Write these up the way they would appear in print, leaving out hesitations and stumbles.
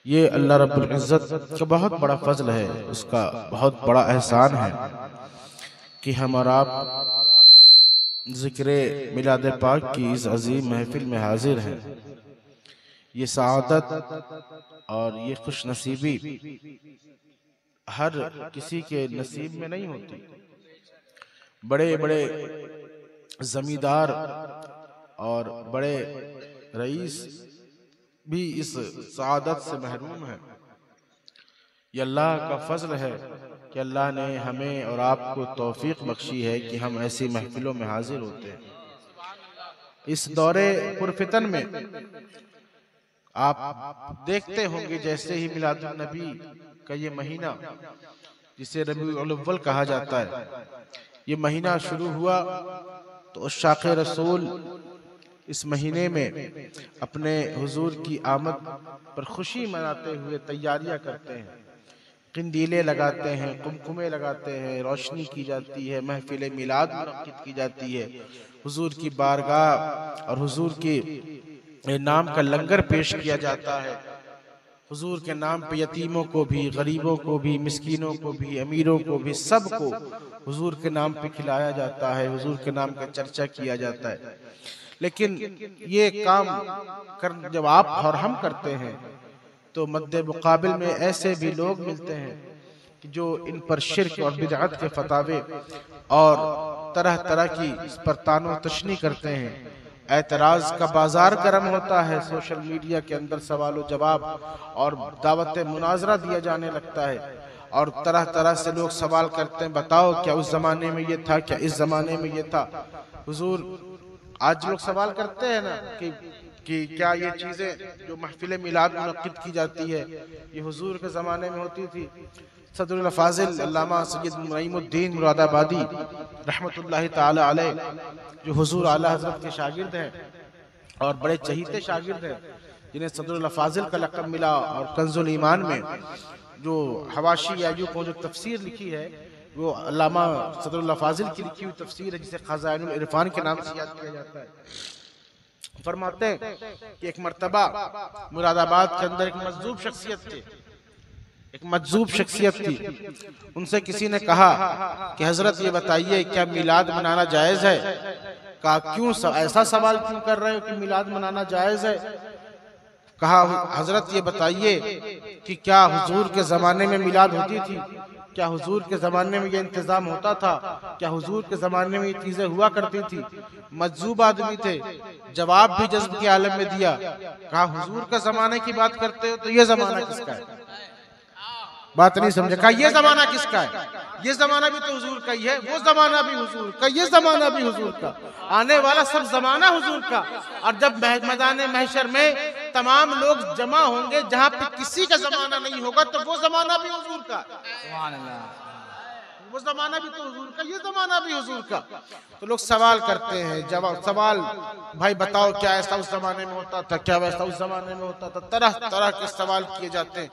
ये अल्लाह रब्बुल इज़्ज़त का बहुत बड़ा फजल है, उसका बहुत बड़ा एहसान है कि हम और आप ज़िक्र मिलाद पाक की इस अजीम महफिल में हाजिर हैं। ये सआदत और ये खुश नसीबी हर किसी के नसीब में नहीं होती। बड़े बड़े जमींदार और बड़े रईस भी इस सआदत से महरूम हैं। ये अल्लाह का फजल है कि अल्लाह ने हमें और आपको तौफीक बख्शी है कि हम ऐसी महफिलों में हाजिर होते हैं। इस दौरे पुरफितन में आप देखते होंगे जैसे ही मिलादुन नबी का ये महीना, जिसे रबीउल अव्वल कहा जाता है, ये महीना शुरू हुआ तो उश्शाक़ रसूल इस महीने में अपने हुजूर की आमद पर खुशी मनाते हुए तैयारियां करते हैं। किंदीले लगाते हैं, कुमकुमे लगाते हैं, रोशनी की जाती है, महफिल मिलाद मुनक्किद की जाती है, हुजूर की बारगाह और हुजूर के नाम का लंगर पेश किया जाता है। हुजूर के नाम पे यतीमों को भी, गरीबों को भी, मिस्कीनों को भी, अमीरों को भी, सबको हुजूर के नाम पे खिलाया जाता है, हुजूर के नाम का चर्चा किया जाता है। लेकिन ये काम जब आप और हम करते हैं तो मद्दे मुकाबिल में ऐसे भी लोग मिलते हैं कि जो इन पर शिर्क और बिदअत के फतावे और तरह तरह की इस पर तानो तशनी करते हैं। एतराज का बाजार गर्म होता है, सोशल मीडिया के अंदर सवाल व जवाब और दावत मुनाजरा दिया जाने लगता है और तरह तरह से लोग सवाल करते हैं, बताओ क्या उस जमाने में ये था, क्या इस जमाने में ये था। हुजूर आज लोग सवाल करते हैं ना कि क्या ये चीजें जो महफिल मिलाद मुनक्किद की जाती है ये हुजूर के ज़माने में होती थी। सदरुल फाजिल अल्लामा सैयद नईमुद्दीन मुरादाबादी रहमतुल्लाहि ताला अलैह, जो हुजूर आला हज़रत के शागिर्द हैं और बड़े चहीते शागिर्द हैं, जिन्हें सदरुल फाजिल का लक़ब मिला, और कंजुल ईमान में जो हवाशी या यूं जो तफसीर लिखी है वो अल्लामा सदरुल फाजिल की लिखी हुई तफसीर है, जिसे खज़ाइनुल इरफान के नाम से याद किया जाता है। फरमाते हैं कि एक मर्तबा मुरादाबाद के अंदर एक मजजूब शख्सियत थी, एक मजजूब शख्सियत थी। उनसे किसी ने कहा कि हजरत ये बताइए क्या मिलाद मनाना जायज़ है? कहा क्यों, ऐसा सवाल क्यों कर रहे हो कि मिलाद मनाना जायज़ है? कहा हजरत ये बताइए कि क्या हुजूर के ज़माने में मिलाद होती थी? क्या हुजूर के ज़माने में ये इंतज़ाम होता था? क्या हुजूर के ज़माने में ये चीज़ें हुआ करती थी? मजजूब आदमी थे, जवाब भी जज्ब के आलम में दिया। कहा हुजूर के ज़माने की बात करते हो तो ये ज़माना किसका है? बात नहीं समझे। कहा ये ज़माना किसका है? ये ज़माना भी तो हुजूर का ही है, वो ज़माना भी हुजूर का, ये ज़माना भी हुजूर का, आने वाला सब ज़माना हुजूर का। और जब मैदान महशर में तमाम लोग जमा होंगे जहां पे किसी का ज़माना नहीं होगा तो वो ज़माना भी हुजूर का, वो ज़माना भी तो हुजूर का, ये ज़माना भी हुजूर का। तो लोग सवाल करते हैं, जवाब सवाल, भाई बताओ क्या ऐसा उस ज़माने में होता था, क्या वैसा उस ज़माने में होता था, तरह तरह के सवाल किए जाते हैं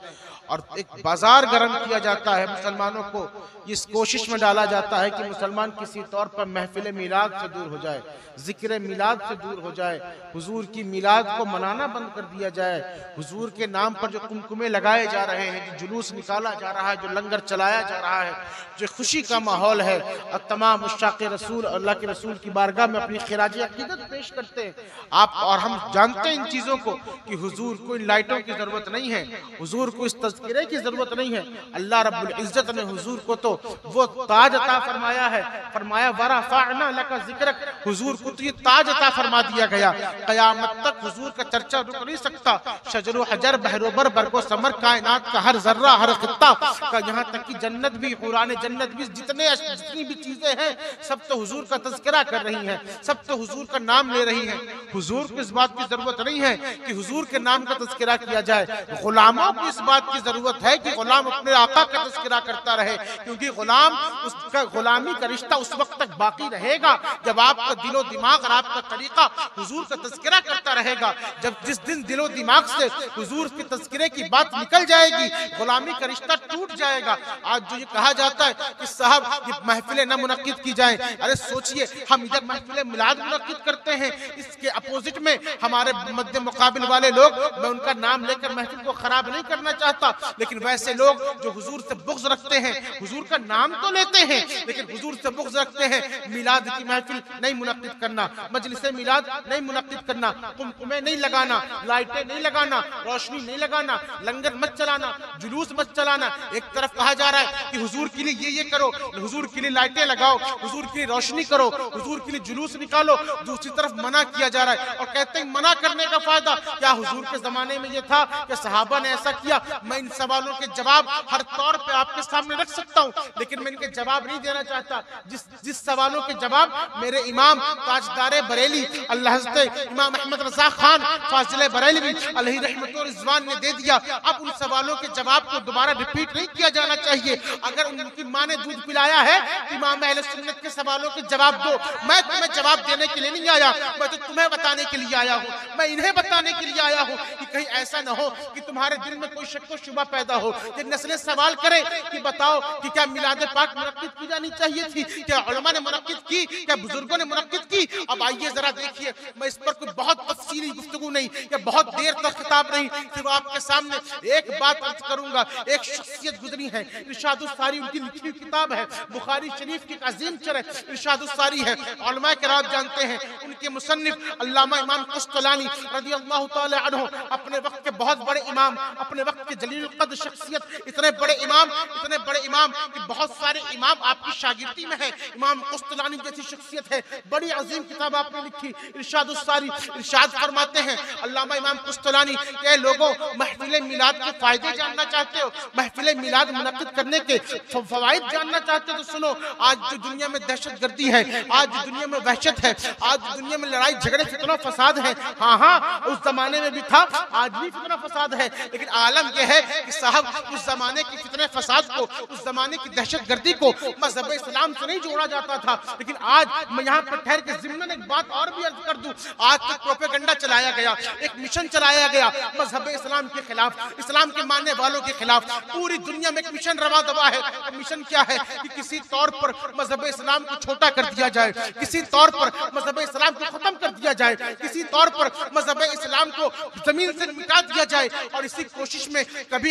और एक बाजार गर्म किया जाता है। मुसलमानों को इस कोशिश में डाला जाता है कि मुसलमान किसी तौर पर महफिल मिलाद से दूर हो जाए, जिक्र मिलाद से दूर हो जाए, हुजूर की मिलाद को मनाना बंद कर दिया जाए। हुजूर के नाम पर जो कुमकुमे लगाए जा रहे हैं, जो जुलूस निकाला जा रहा है, जो लंगर चलाया जा रहा है, जो खुशी का माहौल है, और तमाम मुश्ताक़ रसूल अल्लाह के रसूल की बारगाह में अपनी खिराज अक़ीदत पेश करते हैं। आप और हम जानते हैं इन चीज़ों को कि हुजूर को इन लाइटों की ज़रूरत नहीं है, हुजूर को इस तज़किरे की ज़रूरत नहीं है। अल्लाह रब्बुल इज़्ज़त ने हुजूर को तो वो ताज अता फरमाया है, फरमाया वरफ़अना लका ज़िक्रक, हुजूर को तो ये ताज अता फरमा दिया गया। क़यामत तक हुजूर का चर्चा रुक नहीं सकता। शजरो हजर बहरो बर बरको समर, कायनात का हर जर्रा हर खित्ता का, यहाँ तक कि जन्नत भी, कुरान जन्नत भी, जितनी भी चीजें हैं सब तो हुजूर का तज़किरा कर रही हैं, सब तो हुजूर का नाम ले रही हैं। हुजूर को इस बात की जरूरत नहीं है कि हुजूर के नाम का तज़किरा किया जाए, गुलामों को इस बात की जरूरत है कि गुलाम अपने आका का तज़किरा करता रहे, क्योंकि गुलाम उसका गुलामी का रिश्ता उस वक्त तक बाकी रहेगा जब आपका दिलो दिमाग और आपका तरीका हुजूर का तज़किरा करता रहेगा। जब जिस दिन दिलो दिमाग से हुजूर के तज़किरे की बात निकल जाएगी, गुलामी का रिश्ता टूट जाएगा। आज जो ये कहा जाता है कि साहब ये महफिलें न मुनक्किद की जाए। अरे सोचिए, हम इधर महफिल मिलाद मुनक्किद करते हैं, इसके अपोजिट में हमारे मध्य मुकाबिल वाले लोग, मैं उनका नाम लेकर महफिल को खराब नहीं करना चाहता, लेकिन वैसे लोग जो हुजूर से बुग़्ज़ रखते हैं, हुजूर का नाम तो लेते हैं लेकिन हुजूर से बुग़्ज़ रखते हैं, मिलाद की महफिल नहीं मुनक्किद करना, मजलिसे मिलाद नहीं मुनक्किद करना, कुमकुमे नहीं लगाना, लाइटें नहीं लगाना, रोशनी नहीं लगाना, लंगर मत चलाना, जुलूस मत चलाना। एक तरफ कहा जा रहा है कि हुजूर के लिए ये करो, हुजूर के लिए लाइटें लगाओ, हुजूर के लिए रोशनी करो, हुजूर के लिए जुलूस निकालो, दूसरी तरफ मना किया जा रहा है और कहते हैं मना करने का फायदा क्या? हुजूर के जमाने में ये था कि सहाबा ने ऐसा किया? मैं इन सवालों के जवाब हर तौर पे आपके सामने रख सकता हूँ, लेकिन मैं इनके जवाब नहीं देना चाहता। जिस सवालों के जवाब मेरे इमाम ताजदार बरेली अल्लाह हज़रत इमाम अहमद रज़ा खान फाजिल बरेलवी अलैहि रहमत व रिज़वान ने दे दिया, अब उन सवालों के जवाब को दोबारा रिपीट नहीं किया जाना चाहिए। अगर उनकी माँ ने दूध पिलाया है, इमाम अहले सुन्नत के सवालों के जवाब दो। मैं तुम्हें जवाब देने के लिए नहीं आया, मैं तो तुम्हें बताने के लिए आया हूँ, मैं इन्हें बताने के लिए आया हूँ कि कहीं ऐसा न हो कि तुम्हारे दिल में कोई शक व शुबा पैदा हो, कि नस्लें सवाल करें कि बताओ कि क्या मिलाद पाक मुनक्किद की जानी चाहिए थी, क्या उलमा ने मुनक्किद की, क्या बुजुर्गों ने मुनक्किद की। अब आइए जरा देखिए, मैं इस पर कोई बहुत तफसीली गुफ्तगू नहीं या बहुत देर तक खिताब नहीं, सिर्फ आपके सामने एक बात अर्ज करूंगा। एक शख्सियत गुजरी है, इरशादुस सारी उनकी लिखी हुई किताब है, बुखारी शरीफ की अजीम शरह इरशादुस सारी है, उलमा किराम जानते हैं। उनके मुसन्निफ अल्लामा इमाम कुश्तलानी रज़ियल्लाहु तआला अन्हु अपने वक्त के बहुत बड़े इमाम, अपने वक्त के जलील कद्र शख्सियत, इतने बड़े इमाम कि बहुत सारे इमाम आपकी शागिर्दी में है। इमाम कुश्तलानी जैसी शख्सियत है, बड़ी अजीम किताब आपने लिखी इरशादुस सारी। इरशाद फरमाते हैं अल्लामा इमाम कुश्तलानी के लोगों, महफिल मिलाद के फायदे जानना चाहते हो, महफिल मिलाद मुनक्किद करने के फवाइद जानना चाहते हो तो सुनो। आज जो दुनिया में दहशतगर्दी है, आज जो दुनिया में वहशत है, आज दुनिया में लड़ाई झगड़े फितना फसाद है, हाँ उस जमाने में भी था, आज भी फितना फसाद है, लेकिन आलम यह है कि साहब उस जमाने की फितने फसाद को, उस जमाने की दहशतगर्दी को मजहब इस्लाम से नहीं जोड़ा जाता था। लेकिन आज मैं यहाँ पर ठहर के ज़िम्मन एक बात और भी अर्ज कर दूं, आज तो प्रोपेगेंडा चलाया गया, एक मिशन चलाया गया मजहब इस्लाम के खिलाफ, इस्लाम के मानने वालों के खिलाफ। पूरी दुनिया में एक मिशन रवा दवा है। मिशन क्या है कि किसी तौर पर मजहब इस्लाम को छोटा कर दिया जाए, किसी तौर पर मजहब इस्लाम को खत्म कर दिया जाए, किसी तौर पर मजहब इस्लाम को जमीन से मिटा दिया जाए। और इसी कोशिश में कभी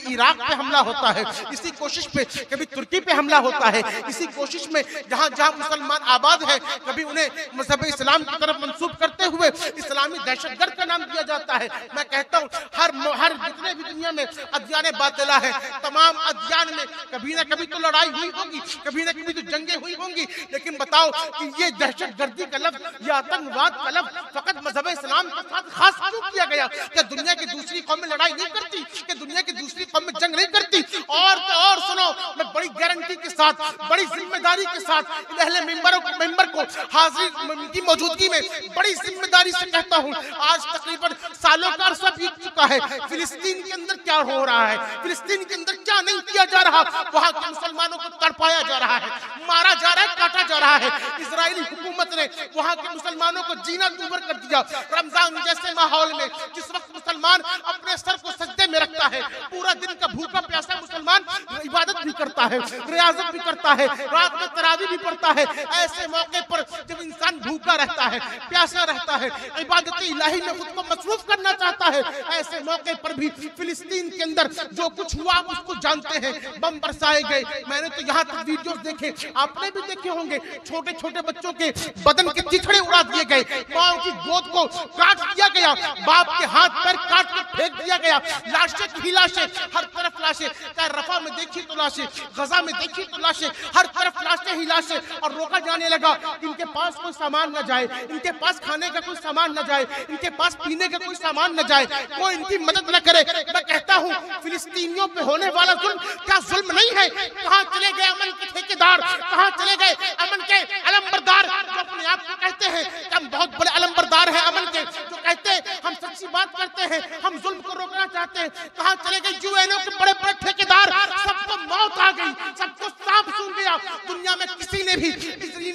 इराक पे हमला होता है, इसी कोशिश पे कभी तुर्की पे हमला होता है, इसी कोशिश में जहाँ जहाँ मुसलमान आबाद है, कभी उन्हें मजहब इस्लाम की तरफ मंसूब करते हुए इस्लामी दहशतगर्द का नाम दिया जाता है। मैं कहता हूँ हर जितने भी दुनिया में अदयान बातिला है, तमाम अदयान में कभी ना कभी तो लड़ाई हुई होगी, कभी ना कभी तो जंगें हुई होंगी, लेकिन बताओ कि ये दहशतगर्दी का लफ्ज, ये आतंकवाद का लफ्ज फकत मजहब इस्लाम के साथ खास क्यों किया गया? क्या दुनिया की दूसरी कौम में लड़ाई नहीं करती? क्या दुनिया की दूसरी कौम में जंग नहीं करती? और सुनो, मैं बड़ी गारंटी के साथ, बड़ी जिम्मेदारी के साथ अहले मेंबर को हाजिर की मौजूदगी में बड़ी जिम्मेदारी से कहता हूँ, आज तकरीबन सालों का अरसा बीत चुका है, फिलिस्तीन के अंदर क्या हो रहा है, फिलिस्तीन के अंदर क्या नहीं किया जा रहा, वहाँ के मुसलमानों को तड़पाया जा रहा है, मारा जा रहा है, काटा जा रहा है। इजरायली हुकूमत ने वहाँ के मुसलमानों को जीना दूभर कर दिया। रमजान जैसे माहौल में जिस वक्त मुसलमान अपने सर को सजदे में रखता है, पूरा दिन का भूखा प्यासा मुसलमान इबादत भी करता है, रियाजत भी करता है, रात में तरावी भी पढ़ता है, ऐसे मौके पर जब इंसान भूखा रहता है, प्यासा रहता है, इबादत इलाही में खुद को मसरूफ करना चाहता है, ऐसे मौके पर भी फिलिस्तीन के अंदर जो कुछ हुआ उसको जानते हैं। बम बरसाए गए, मैंने तो यहाँ तक वीडियोस देखे, आपने भी देखे होंगे, छोटे छोटे बच्चों के बदन के चिथड़े उड़ा दिए गए, माँ की गोद को काट दिया गया, बाप के हाथ पैर काट के फेंक दिया गया, लाशें की लाशें, हर तरफ लाशें, चाहे रफा में देखी तो लाशें, गजा में देखी तो लाशें, हर तरफ लाशें ही लाशें। और रोका जाने लगा इनके पास कोई सामान न जाए, इनके पास खाने का कोई सामान न जाए, इनके पास पीने का कोई सामान न जाए, कोई इनकी मदद न करे। मैं कहता हूँ फिलिस्तीनियों पे होने वाला जुल्म क्या जुल्म नहीं है? कहाँ चले गए अमन के ठेकेदार, कहाँ चले गए अमन के अलमबरदार जो अपने आप को कहते हैं कि हम बहुत बड़े अलमबरदार हैं अमन के, जो कहते हैं हम सच्ची बात करते हैं, हम जुल्म को रोकना चाहते हैं? कहाँ चले गए यूएनओ के बड़े बड़े ठेकेदार? सबको मौत आ गई, सबको सांप सूंघ गया। दुनिया में किसी ने भी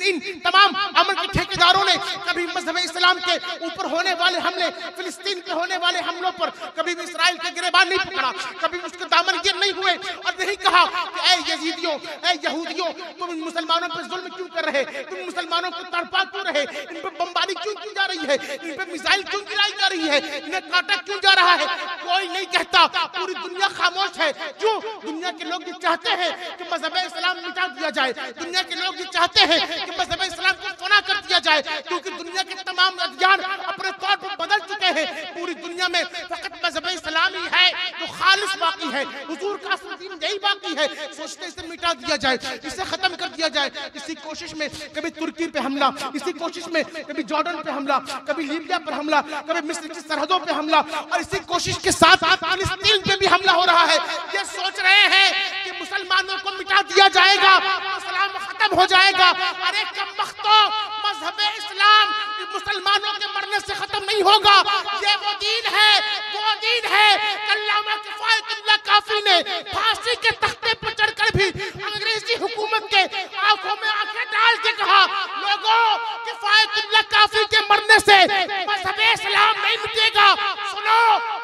इन तमाम अमल के ठेकेदारों ने कभी मजहब इस्लाम के ऊपर होने वाले हमले, फिलिस्तीन पे होने वाले हमलों पर कभी भी इसराइल के गिरबान नहीं पकड़ा, कभी उसके दामनगीर नहीं हुए और नहीं कहा कि ऐ यजीदियों, ऐ यहूदियों, तुम मुसलमानों पर जुल्म क्यों कर रहे, तुम मुसलमानों को तड़पा क्यों रहे, इन पर बमबारी क्यों की जा रही है, इन पर मिसाइल क्यों गिराई जा रही है, इन्हें काटा क्यों जा रहा है। कोई नहीं कहता, पूरी दुनिया खामोश है। क्यों? दुनिया के लोग ये चाहते हैं कि मजहब इस्लाम मिटा दिया जाए, दुनिया के लोग ये चाहते हैं कि मजहब इस्लाम को फना कर दिया जाए, क्योंकि दुनिया के तमाम अदयान अपने तौर पर बदल चुके हैं। पूरी दुनिया में फकत मजहब इस्लाम ही है जो खालिस बाकी है, हुजूर का असली दीन यही बाकी है। सोचते इसे मिटा दिया जाए, इसे खत्म कर दिया जाए। इसी कोशिश में कभी तुर्की पे हमला, इसी कोशिश में कभी जॉर्डन पे हमला, कभी लीबिया पर हमला, कभी मिस्र की सरहदों पे हमला, और इसी कोशिश के साथ फिलिस्तीन पे भी हमला हो रहा है। ये सोच रहे हैं कि मुसलमानों को मिटा दिया जाएगा, इस्लाम खत्म हो जाएगा। अरे कमबख्तो, मजहब इस्लाम मुसलमानों के मरने से खत्म नहीं होगा। ये वो दीन है, वो दीन है। अल्लामा किफायतुल्लाह काफी ने फांसी के तख्ते पर चढ़कर भी अंग्रेजी हुकूमत के आंखों में आंखें डाल के कहा, लोगों, किफायतुल्लाह काफी के मरने से मजहब इस्लाम नहीं मिटेगा। सुनो,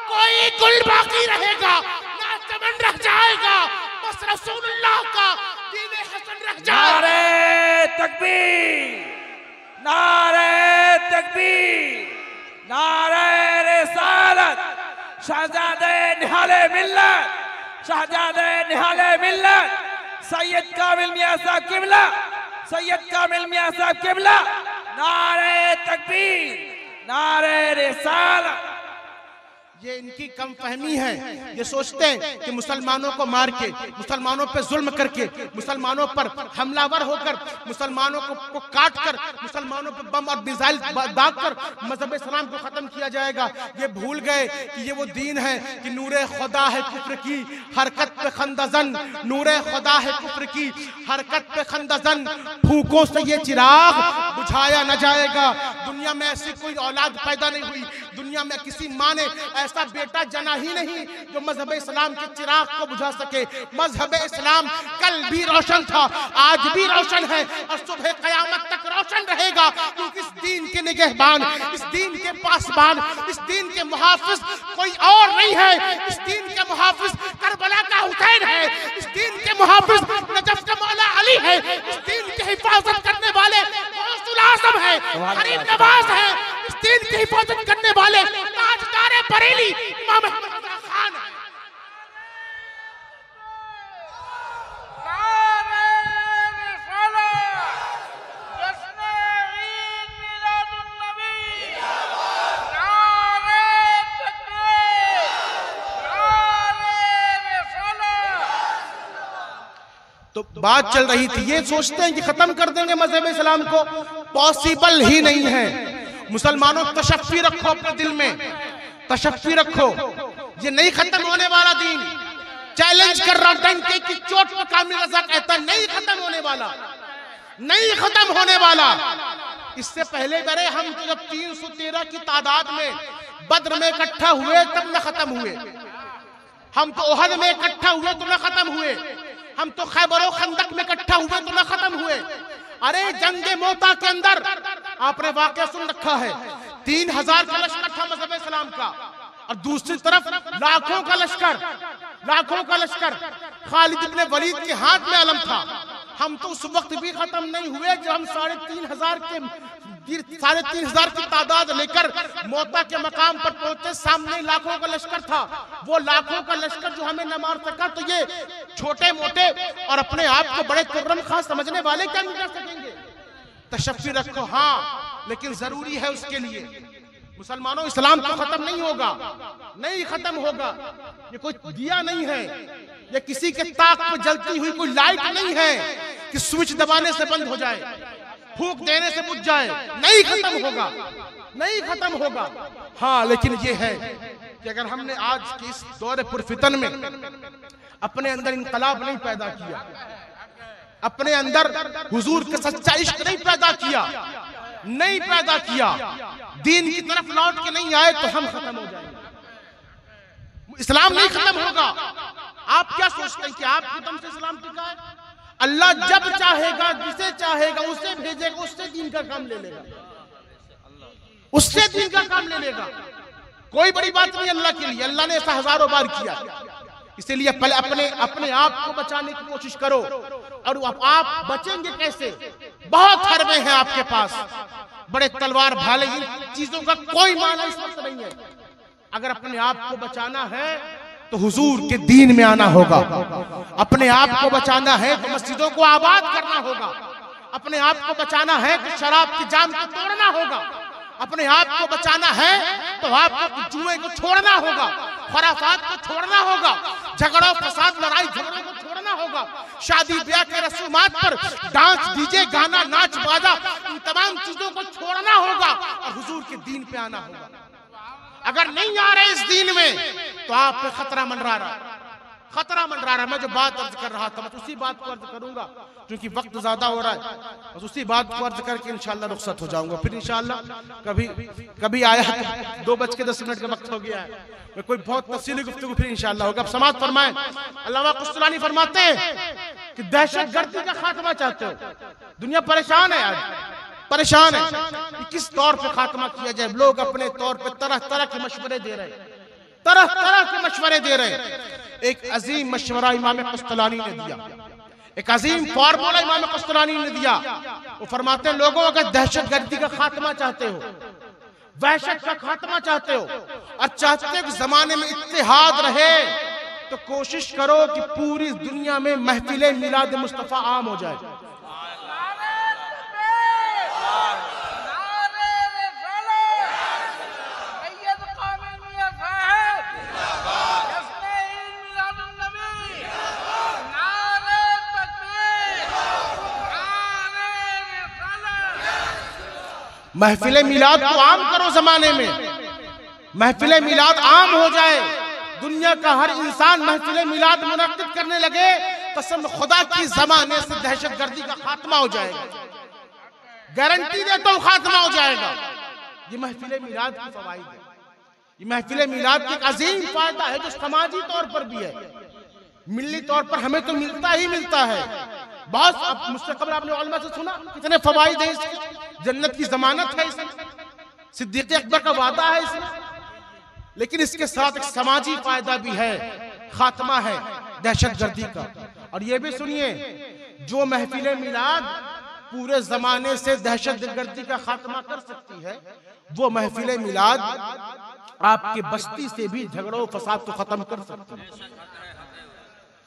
कोई गुल बाकी रहेगा, ना चमन रह जाएगा, बस रसूलुल्लाह का दीन हसन रह जाएगा। नारे तकबीर, नारे तकबीर, नारे रिसालत, शहजादे निहाले मिल्लत, शहजादे निहाले मिल्लत, सैयद कामिल मियां साहब किबला, सैयद कामिल मियां साहब किबला। नारे तकबीर, नारे रिसालत। ये इनकी कम फहमी है। ये सोचते हैं कि मुसलमानों को मार के, मुसलमानों पर जुल्म करके, मुसलमानों पर हमलावर होकर, मुसलमानों को काट कर, मुसलमानों पर बम और मिसाइल दाग कर मजहब इस्लाम को खत्म किया जाएगा। ये भूल गए कि ये वो दीन है कि नूरे खुदा है कुफ्र की हरकत पे खंदजन, नूरे खुदा है कुफ्र की हरकत पे खंदजन, फूकों से ये चिराग बुझाया न जाएगा। दुनिया में ऐसी कोई औलाद पैदा नहीं हुई, दुनिया में किसी माँ ने ऐसा बेटा जना ही नहीं जो मजहब इस्लाम के चिराग को बुझा सके। मजहब इस्लाम कल भी रोशन था, आज भी रोशन है और सुबह कयामत तक रोशन रहेगा, क्योंकि इस दीन के निगहबान, इस दीन के पासबान, इस दीन के मुहाफिज कोई और नहीं है। इस दीन के मुहाफिज करबला का हुसैन है, इस दीन के मुहाफिज नजफ का मौला अली है, इस दीन की हिफाजत करने वाले गौसुल आज़म है, गरीब नवाज है, इस दीन की हिफाजत करने वाले ताजदार बरेली इमाम अहमद रज़ा खान है। तो बात चल रही थी, ये सोचते हैं कि खत्म कर देंगे मजहब इस्लाम को, पॉसिबल ही नहीं है। मुसलमानों तशफ़्फ़ी रखो अपने दिल में, तशफ़्फ़ी रखो, ये नहीं खत्म होने वाला दीन। चैलेंज कर रहा डंके की चोट पर कामिल रज़ा कहता नहीं खत्म होने वाला, नहीं खत्म होने वाला। इससे पहले बरे हम तो जब 313 की तादाद में बद्र में इकट्ठा हुए तब न खत्म हुए, हम तो ओहद में इकट्ठा हुए तो न खत्म हुए, हम तो खैबर खंदक में इकट्ठा हुए तो न खत्म हुए। अरे जंगे मोता के अंदर आपने वाकया सुन रखा है, 3000 का लश्कर था मजहब इस्लाम का, और दूसरी तरफ लाखों का लश्कर, लाखों का लश्कर खालिद इब्ने वलीद के हाथ में अलम था। हम तो उस वक्त भी खत्म नहीं हुए जब हम 3,500 की तादाद लेकर मोता के मकाम पर पहुंचे, सामने लाखों का लश्कर था। वो लाखों का लश्कर जो हमें न मार सका, तो ये छोटे मोटे और अपने आप को बड़े कुर्रम खां समझने वाले क्या नहीं कर सकेंगे। तशफ़्फ़ी रखो हाँ, लेकिन जरूरी है उसके लिए। मुसलमानों, इस्लाम तो खत्म नहीं होगा, नहीं खत्म होगा। ये कोई दिया नहीं है, ये किसी के ताक पे जलती हुई कोई लाइट नहीं है कि स्विच दबाने से बंद हो जाए, फूंक देने से बुझ जाए। नहीं खत्म होगा, नहीं खत्म होगा। हाँ, लेकिन ये है कि अगर हमने आज के इस दौरे पुरफितन में अपने अंदर इनकलाब नहीं पैदा किया, अपने अंदर हुजूर का सच्चा इश्क नहीं पैदा किया, नहीं पैदा किया, दीन की तरफ लौट के नहीं आए, तो हम खत्म हो जाएंगे। इस्लाम नहीं खत्म होगा। आप क्या सोचते हैं कि आपके दम से इस्लाम टिका है? अल्लाह जब चाहेगा, जिसे चाहेगा उसे भेजेगा, उससे दीन का काम ले लेगा, उससे दीन का काम ले लेगा। कोई बड़ी बात नहीं अल्लाह के लिए, अल्लाह ने ऐसा हजारों बार किया। इसीलिए पहले अपने आप को बचाने की कोशिश करो। और आप बचेंगे कैसे? बहुत हरबे हैं आपके पास, बड़े तलवार भाले, इन चीजों का कोई माना इस वक्त नहीं है। अगर अपने आप को बचाना है तो हुजूर के दीन में आना होगा। अपने आप को बचाना है तो मस्जिदों को आबाद करना होगा। अपने आप को बचाना है तो शराब की जाम को तोड़ना होगा। अपने आप को बचाना है तो आपको जुए को छोड़ना होगा, खराफात को छोड़ना होगा, झगड़ा फसाद लड़ाई झगड़ों को छोड़ना होगा, शादी ब्याह के रस्मात पर डांस डीजे गाना नाच बाजा इन तमाम चीजों को छोड़ना होगा और हुजूर के दीन पे आना होगा। अगर नहीं आ रहे इस दीन में तो आप पे खतरा मंडरा रहा, खतरा मंडरा रहा। मैं जो बात अर्ज कर रहा था मैं उसी बात को अर्ज करूंगा, क्योंकि वक्त ज्यादा हो रहा है। बस उसी बात को अर्ज करके इंशाल्लाह रुखसत हो जाऊंगा। फिर इंशाल्लाह कभी आया 2:10 का वक्त हो गया है, मैं कोई बहुत तफसीली गुफ्तगू फिर इंशाल्लाह होगा। अब समाअत फरमाएं। अल्लामा कुश्तलानी फरमाते हैं कि दहशतगर्दी का खात्मा चाहते हो, दुनिया परेशान है, आज परेशान है कि किस तौर पे खात्मा किया जाए। लोग अपने तौर पे तरह तरह के मशवरे दे रहे, तरह तरह के मशवरे दे रहे। एक अजीम मशवरा इमाम कुश्तलानी ने दिया, एक अजीम फार्मूला इमाम कुश्तलानी ने दिया। वो फरमाते हैं लोगों अगर दहशतगर्दी का खात्मा चाहते हो, वहशत का खात्मा चाहते हो और चाहते हो कि जमाने में इत्तेहाद रहे, तो कोशिश करो कि पूरी दुनिया में महफिल मिलाद मुस्तफा आम हो जाए। महफिल मिलाद को आम करो, जमाने में महफिल मिलाद आम हो जाए, दुनिया का हर इंसान महफिल मिलाद मुनक्किद करने लगे, कसम खुदा की जमाने से दहशतगर्दी का खात्मा हो जाएगा। गारंटी देता हूं खात्मा हो जाएगा। ये महफिल मिलाद की फवाइद है, ये महफिल मिलाद का एक अजीम फायदा है जो समाजी तौर पर भी है, मिली तौर पर हमें तो मिलता ही मिलता है। बहुत मुझसे कबल आपने उलमा से सुना कितने फवाइद है इसके, जन्नत की जमानत है इसमें, सिद्दीक़ अकबर का वादा है इसमें, लेकिन इसके साथ एक समाजी फायदा भी है, खात्मा है दहशतगर्दी का। और ये भी सुनिए, जो महफिल मिलाद पूरे जमाने से दहशतगर्दी का खात्मा कर सकती है, वो महफिल मिलाद आपके बस्ती से भी झगड़ों फसाद को खत्म कर सकती है,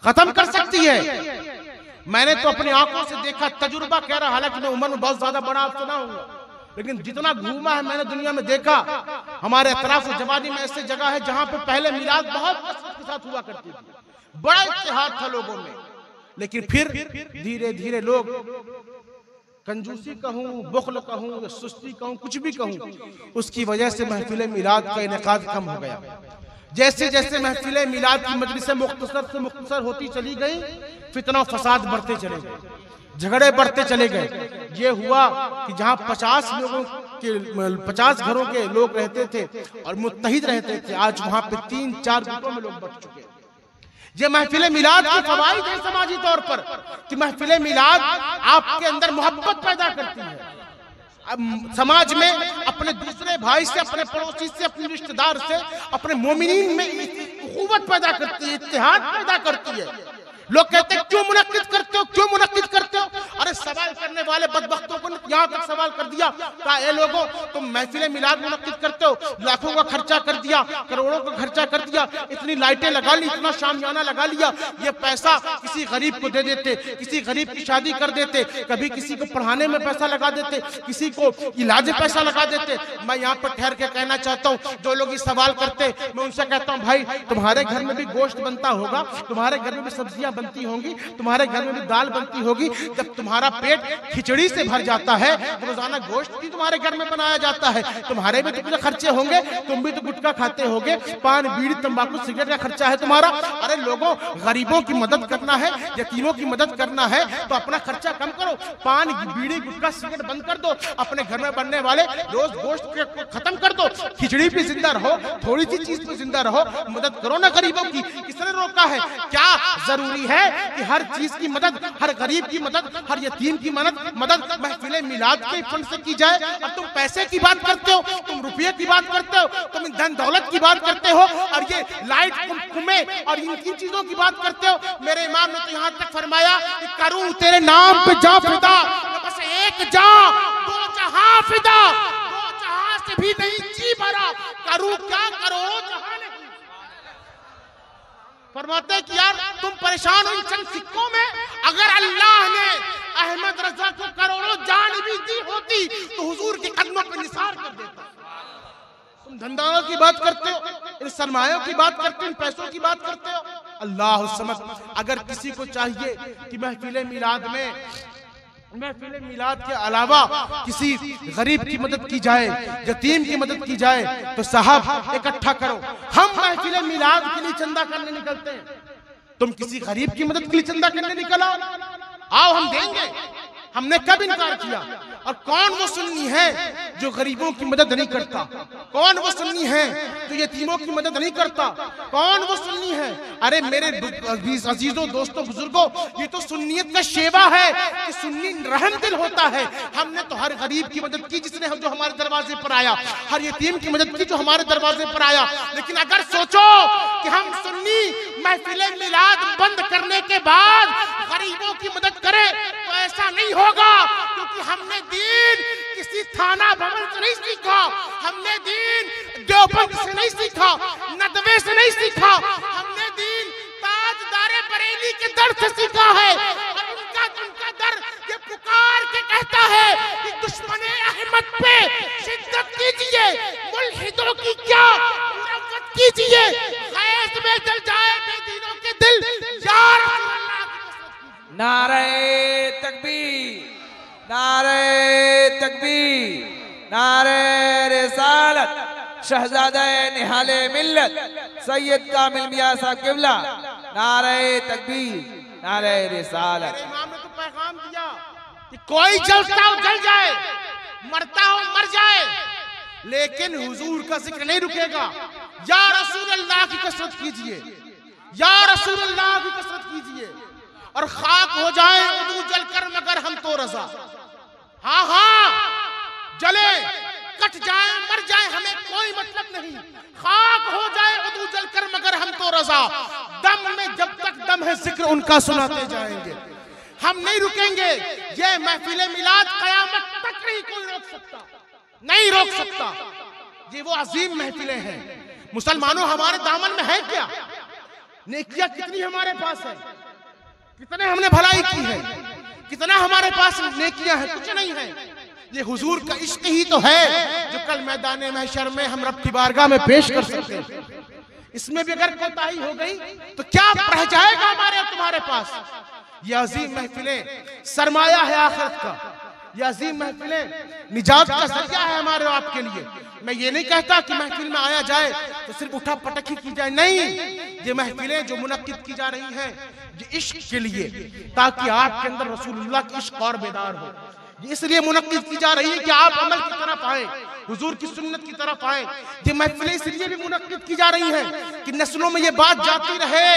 खत्म कर सकती है। मैंने तो अपनी आंखों से देखा, तजुर्बा कह रहा, हालांकि मैं उम्र में बहुत ज्यादा बड़ा आपसे ना हूँ, लेकिन जितना घूमा है मैंने दुनिया में देखा, हमारे अतराफ जवानी में ऐसी जगह है जहां पे पहले मिलाद बहुत कसरत के साथ हुआ करती थी, बड़ा इत्तेहाद था लोगों में, लेकिन फिर धीरे धीरे लोग, कंजूसी कहूं, बुखल कहूं, सुस्ती कहूं, कुछ भी कहूं, उसकी वजह से महफिल मिलाद का इनेकाद कम हो गया। जैसे जैसे महफिल मिलाद की मजलिसें मुख्तसर से मुख्तसर होती चली गई, फितना फसाद बढ़ते चले गए, झगड़े बढ़ते चले गए। ये हुआ कि जहां 50 लोगों के 50 घरों के लोग रहते थे और मुत्तहिद रहते थे, आज वहां पे 3-4 गुटों में लोग बच चुके हैं। ये महफिल मिलाद की फवाइद है समाजी तौर पर कि महफिल मिलाद आपके अंदर मोहब्बत पैदा करती है। अब समाज में अपने दूसरे भाई से, अपने पड़ोसी से, अपने रिश्तेदार से, अपने मोमिनीन में उखुवत पैदा करती है, इत्तेहाद पैदा करती है। लोग कहते हैं क्यों मुनक्किद करते हो, क्यों मुनक्किद करते हो? अरे सवाल करने वाले बदबख्तों को यहाँ तक सवाल कर दिया, कहा ए लोगों तुम महफिल मिलाद मुनक्किद करते हो, लाखों का खर्चा कर दिया, करोड़ों का खर्चा कर दिया, इतनी लाइटें लगा ली, इतना शामियाना लगा लिया, ये पैसा किसी गरीब को दे देते, किसी गरीब की शादी कर देते, कभी किसी को पढ़ाने में पैसा लगा देते, किसी को इलाज में पैसा लगा देते। मैं यहाँ पर ठहर के कहना चाहता हूँ, जो लोग ये सवाल करते, मैं उनसे कहता हूँ भाई तुम्हारे घर में भी गोश्त बनता होगा, तुम्हारे घर में भी सब्जियां बनती होंगी, तुम्हारे घर में भी दाल बनती होगी, जब तुम्हारा पेट खिचड़ी से भर जाता है, रोजाना गोश्त भी तुम्हारे घर में बनाया जाता है, तुम्हारे भी तो कुछ खर्चे होंगे, तुम भी तो गुटखा खाते होगे, पान बीड़ी तंबाकू सिगरेट का खर्चा है तुम्हारा। अरे लोगों, गरीबों की मदद करना है, यतीमों की मदद करना है तो अपना खर्चा कम करो, पान बीड़ी गुटखा सिगरेट बंद कर दो, अपने घर में बनने वाले रोज गोश्त को खत्म कर दो, खिचड़ी भी जिंदा रहो, थोड़ी सी चीज पे जिंदा रहो, मदद करो ना गरीबों की। किसने रोका है? क्या जरूरी है कि हर चीज की मदद, हर गरीब की मदद, हर यतीम की मदद महफिल मिलाद के फंड से की जाए? अब तुम पैसे की बात करते हो, तुम रुपये की बात करते हो, तुम धन दौलत की बात करते हो, और ये लाइट कुमें और इनकी चीजों की बात करते हो। मेरे इमाम ने तो यहाँ तक फरमाया कि करूं तेरे नाम पे जा फिदा, बस एक जा दो जहां फिदा, दो जहां से भी नहीं जी भरा, करूं क्या करोड़ों जहां नहीं। फरमाते कि यार तुम परेशान हो इन चंद सिक्कों में, अगर अल्लाह ने अहमद रजा को करोड़ों जान भी दी होती तो हुजूर के कदमों पे निसार कर देता। तुम धंधाओं की बात करते हो, इन सरमायों की बात करते हो, इन पैसों की बात करते हो। अल्लाह समद, अगर किसी को चाहिए कि महफिल मिलाद के अलावा किसी गरीब की मदद की जाए, यतीम की मदद की जाए, तो साहब इकट्ठा करो, हम महफिल मिलाद के लिए चंदा करने निकलते हैं, तुम किसी गरीब की मदद के लिए चंदा करने निकल आओ, हम देंगे। हमने कब इनकार किया? और कौन वो सुन्नी है जो गरीबों की मदद नहीं करता? कौन वो सुन्नी है जो यतीमों की मदद नहीं करता? कौन वो सुन्नी है? अरे मेरे अजीजों, दोस्तों, बुजुर्गों, ये तो सुन्नियत का शेवा है कि सुन्नी रहम दिल होता है। हमने तो हर गरीब की मदद की जिसने जो हमारे दरवाजे पर आया, हर यतीम की मदद की जो हमारे दरवाजे पर आया। लेकिन अगर सोचो कि हम सुन्नी महफिल मिलाद बंद करने के बाद गरीबों की मदद करें तो ऐसा नहीं होगा, क्योंकि हमने दीन किसी थाना भवन से नहीं सीखा, हमने दीन देवबंद से नहीं सीखा, नदवे से नहीं सीखा, हमने दीन ताजदारे बरेली के दर से सीखा है। और उनका दर ये पुकार के कहता है कि दुश्मने अहमद पे शिद्दत कीजिए, मुल्हिदों की क्या मुरव्वत कीजिए, गैस में जल जाए बेदीनों के दिल, यार नारे तकबीर, नारे तकबीर, नारे रिसालत, शहजादा निहाले मिल्लत सैयद कामिल मियां साहब किबला, नारे तकबीर, नारे रिसालत। इमाम ने तो पैगाम दिया कि कोई जलता हो जल जाए, मरता हो मर जाए, लेकिन हुजूर का जिक्र नहीं रुकेगा। या रसूल अल्लाह की कसरत कीजिए, या रसूल अल्लाह की कसरत कीजिए, और खाक हो जाए उदू जल कर मगर हम तो रजा। हाँ हाँ, जले कट जाए मर जाए हमें कोई मतलब नहीं, खाक हो जाए उदू जल कर मगर हम तो रजा। दम में जब तक दम है जिक्र उनका सुनाते जाएंगे, हम नहीं रुकेंगे। ये महफिल मिलाद कयामत तक नहीं कोई रोक सकता, नहीं रोक सकता। ये वो अजीम महफिलें हैं। मुसलमानों, हमारे दामन में है क्या? नेकियां कितनी हमारे पास है, कितने हमने भलाई की है, कितना हमारे पास नेकियां हैं? कुछ नहीं है। ये हुजूर का इश्क ही तो है जो कल मैदान महशर में हम रब की बारगाह में पेश कर सकते हैं। इसमें भी अगर कोताही हो गई तो क्या रह जाएगा हमारे और तुम्हारे पास? ये अजीम महफिलें सरमाया है आखिरत का, ये अजीम महफिलें निजात का जरिया है हमारे और आपके लिए। मैं ये नहीं कहता कि महफिल में आया जाए तो सिर्फ उठा पटक ही की जाए, नहीं। ये महफिलें जो मुनक्किद की जा रही हैं ये इश्क के लिए, ताकि आपके अंदर रसूलुल्लाह की इश्क और बेदार हो। ये इसलिए मुनक्किद की जा रही है कि आप अमल की तरफ आए, हुजूर की सुन्नत की तरफ आए। ये महफिलें इसलिए भी मुनक्किद की जा रही हैं कि नस्लों में ये बात जाती रहे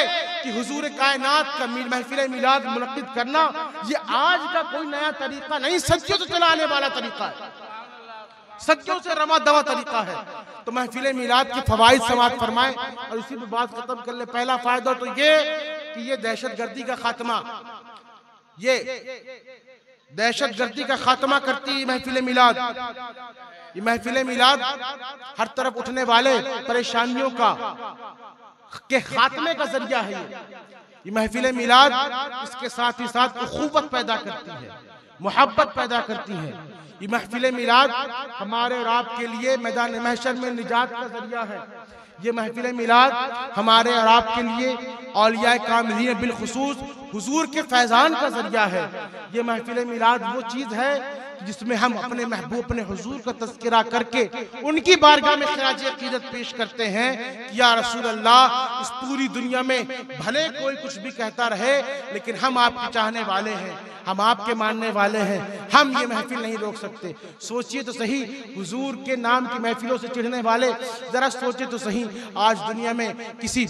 कि हुजूर कायनात का महफिल मिलाद मुनक्किद करना ये आज का कोई नया तरीका नहीं, सदियों से चला आने वाला तरीका है, सदियों से रमा दवा तरीका है। तो महफिल मिलाद के फवाइद समाअत फरमाएं और इसी पे बात खत्म कर ले। पहला फायदा तो ये कि ये दहशतगर्दी का खात्मा, ये दहशतगर्दी का खात्मा करती है महफिल मिलाद। ये महफिल मिलाद हर तरफ उठने वाले परेशानियों के खात्मे का जरिया है। ये महफिल मिलाद इसके साथ ही साथ उखुवत पैदा करती है, मोहब्बत पैदा करती है। ये महफिल मिलाद हमारे और आपके लिए मैदान महशर में निजात का जरिया है। ये महफिल मिलाद हमारे और आपके लिए औलिया कामिलीन बिलखुसूस हुजूर के फैजान का जरिया है। ये महफिल मिलाद वो चीज है जिसमें हम अपने महबूब अपने हुजूर का तज़किरा करके उनकी बारगाह में खिराज अकीदत पेश करते हैं कि या रसूल अल्लाह, इस पूरी दुनिया में भले कोई कुछ भी कहता रहे, लेकिन हम आपके चाहने वाले हैं, हम आपके मानने वाले हैं, हम ये महफिल नहीं रोक सकते। सोचिए तो सही, हुजूर के नाम की महफिलों से चिढ़ने वाले, जरा सोचिए तो सही, आज दुनिया में किसी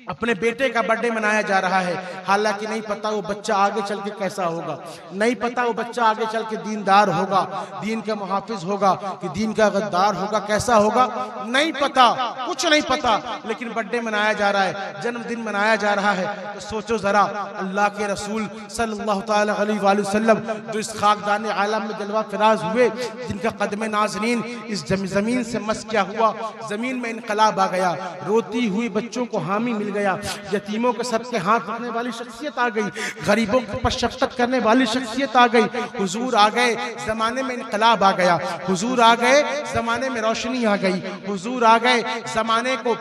अपने बेटे का बर्थडे मनाया जा रहा है, हालांकि नहीं पता वो बच्चा आगे चल के कैसा होगा, नहीं पता वो बच्चा आगे चल के दीनदार होगा, दीन का मुहाफिज होगा कि दीन का गद्दार होगा, कैसा होगा नहीं पता, कुछ नहीं पता, लेकिन बर्थडे मनाया जा रहा है, जन्मदिन मनाया जा रहा है। तो सोचो जरा, अल्लाह के रसूल सल्लल्लाहु तआला अलैहि वसल्लम जो इस खाकदान आलम में जलवा फराज हुए, जिनका कदम नाज़रीन इस जमीन से मस किया हुआ, जमीन में इनकलाब आ गया, रोती हुई बच्चों को हामी मिल गया, यतीमों के सबके हाथ रखने वाली शख्सियत आ गई, गरीबों पर शफकत करने वाली शख्सियत आ गई, हुजूर आ गए, जमाने में इनकलाब आ गया, हुजूर आ गए, जमाने में रोशनी आ गई, हुजूर आ गए, जमाने को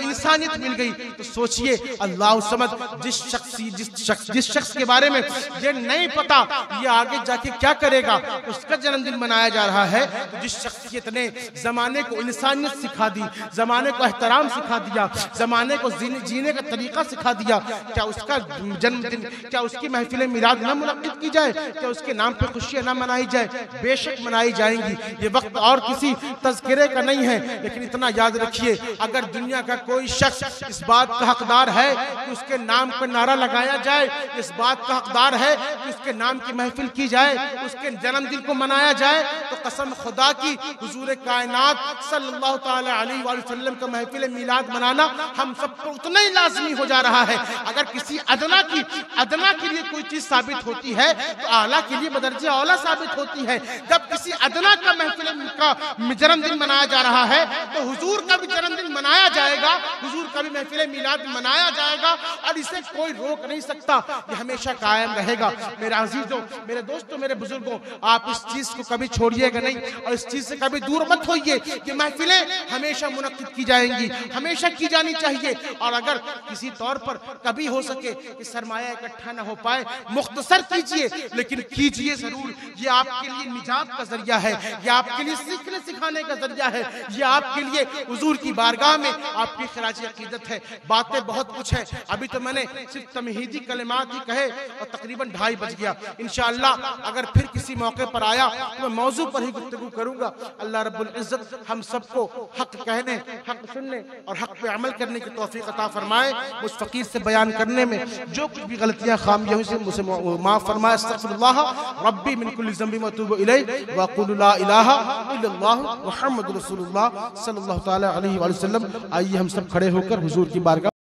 इंसानियत मिल गई। तो सोचिए, अल्लाह समद, जिस शख्स के बारे में ये नहीं पता ये आगे जाके क्या करेगा, उसका जन्मदिन मनाया जा रहा है। तो जिस शख्सियत ने जमाने को इंसानियत सिखा दी, जमाने को एहतराम सिखा दिया, जमाने को जीने का तरीका सिखा दिया, क्या उसका जन्मदिन, क्या उसकी महफिल मिलाद न मुनक्किद की जाए, क्या उसके नाम पे खुशियां न मनाई जाए? बेशक मनाई जाएंगी। ये वक्त और किसी तज़किरे का नहीं है, लेकिन इतना याद रखिए, अगर दुनिया का कोई शख्स इस बात का हकदार है कि उसके नाम पर नारा लगाया जाए, इस बात का हकदार है कि उसके नाम की महफिल की जाए, उसके जन्मदिन को मनाया जाए, तो कसम खुदा की हुजूर कायनात सल्लल्लाहु तआला अलैहि वसल्लम का महफिल मिलाद मनाना हम सबको उतना ही लाजमी हो जा रहा है। अगर किसी अदना के लिए कोई चीज साबित होती है, तो आला के लिए बदरजे औला साबित होती है। जब किसी अदना का महफिल का जन्मदिन मनाया जा रहा है, तो हुजूर का भी जन्मदिन मनाया जाएगा, हुजूर का भी महफिल मिलाद मनाया जाएगा, और इसे कोई रोक नहीं सकता, ये हमेशा कायम रहेगा। मेरे अजीजों, मेरे दोस्तों, मेरे बुजुर्गों, आप इस चीज को कभी छोड़िएगा नहीं और इस चीज से कभी दूर मत होइए कि महफिलें हमेशा मुनक्किद की जाएंगी, हमेशा की जानी चाहिए। और अगर किसी तौर पर कभी हो सके कि सरमाया इकट्ठा ना हो पाए, मुख्तसर कीजिए, लेकिन कीजिए जरूर। ये आपके लिए निजात का जरिया है, ये आपके लिए सीखने सिखाने का जरिया है, ये आपके लिए हुजूर की बारगाह में आपकी खिराज अकीदत है। बातें बहुत कुछ है, अभी तो मैंने सिर्फ तमहीदी कलिमात ही कहे और तकरीबन 2:30 बज गया। इंशाअल्लाह अगर फिर किसी मौके पर आया तो मैं मौजू पर ही गुफ्तगू करूंगा। अल्लाह रब्बुल इज्जत हम सबको हक कहने, हक सुनने और हक पे अमल करने की तौफीक अता फरमाए। मुझ फकीर से बयान करने में जो कुछ भी गलतियां खामियां हुई से मुझे माफ फरमाए। अस्तगफिरुल्लाह रब्बी मिन कुल्लि ज़ंबि व अतूबु इलैहि व अक़ूलु ला इलाहा इल्लल्लाह मुहम्मदुर रसूलुल्लाह सल्लल्लाहु तआला अलैहि वसल्लम। आइए हम सब खड़े होकर हुजूर की बारगाह